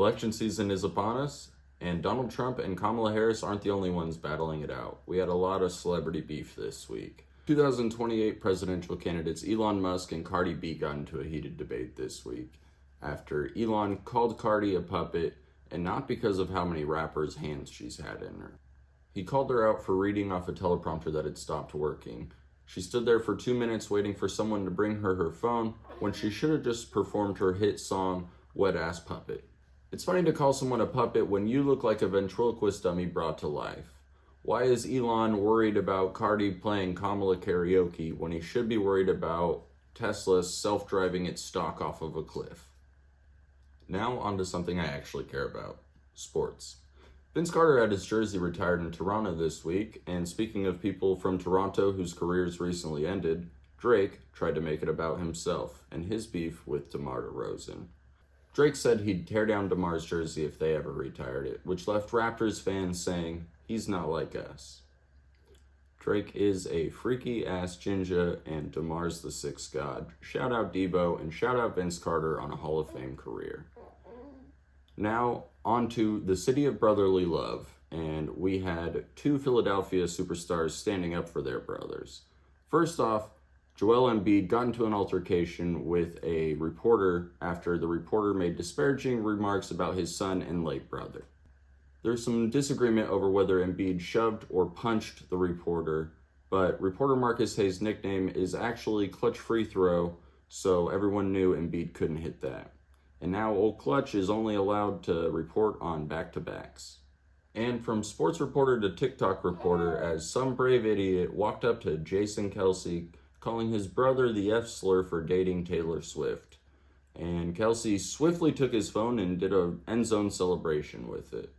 Election season is upon us, and Donald Trump and Kamala Harris aren't the only ones battling it out. We had a lot of celebrity beef this week. 2028 presidential candidates Elon Musk and Cardi B got into a heated debate this week after Elon called Cardi a puppet, and not because of how many rappers' hands she's had in her. He called her out for reading off a teleprompter that had stopped working. She stood there for 2 minutes waiting for someone to bring her her phone when she should have just performed her hit song, Wet Ass Puppet. It's funny to call someone a puppet when you look like a ventriloquist dummy brought to life. Why is Elon worried about Cardi playing Kamala karaoke when he should be worried about Tesla self-driving its stock off of a cliff? Now onto something I actually care about, sports. Vince Carter had his jersey retired in Toronto this week, and speaking of people from Toronto whose careers recently ended, Drake tried to make it about himself and his beef with Demar. Drake said he'd tear down Demar's jersey if they ever retired it, which left Raptors fans saying, he's not like us. Drake is a freaky ass ginger and Demar's the sixth god. Shout out Debo and shout out Vince Carter on a Hall of Fame career. Now on to the city of brotherly love, and we had two Philadelphia superstars standing up for their brothers. First off, Joel Embiid got into an altercation with a reporter after the reporter made disparaging remarks about his son and late brother. There's some disagreement over whether Embiid shoved or punched the reporter, but reporter Marcus Hayes' nickname is actually Clutch Free Throw, so everyone knew Embiid couldn't hit that. And now old Clutch is only allowed to report on back-to-backs. And from sports reporter to TikTok reporter, as some brave idiot walked up to Jason Kelce, calling his brother the F-slur for dating Taylor Swift. And Kelce swiftly took his phone and did an end zone celebration with it.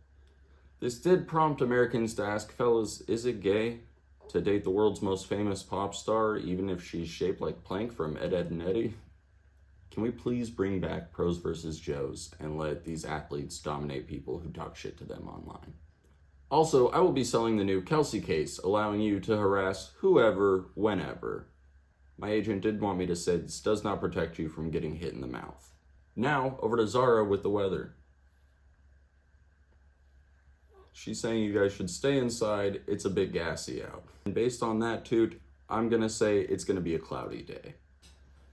This did prompt Americans to ask, fellas, is it gay to date the world's most famous pop star, even if she's shaped like Plank from Ed, Edd n Eddy? Can we please bring back Pros vs. Joes and let these athletes dominate people who talk shit to them online? Also, I will be selling the new Kelce case, allowing you to harass whoever, whenever. My agent did want me to say this does not protect you from getting hit in the mouth. Now, over to Zara with the weather. She's saying you guys should stay inside, it's a bit gassy out. And based on that toot, I'm gonna say it's gonna be a cloudy day.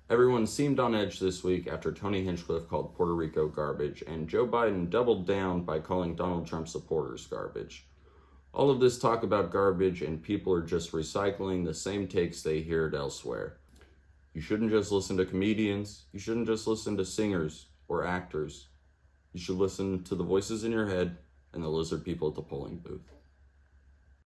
Everyone seemed on edge this week after Tony Hinchcliffe called Puerto Rico garbage, and Joe Biden doubled down by calling Donald Trump supporters garbage. All of this talk about garbage, and people are just recycling the same takes they heard elsewhere. You shouldn't just listen to comedians. You shouldn't just listen to singers or actors. You should listen to the voices in your head and the lizard people at the polling booth.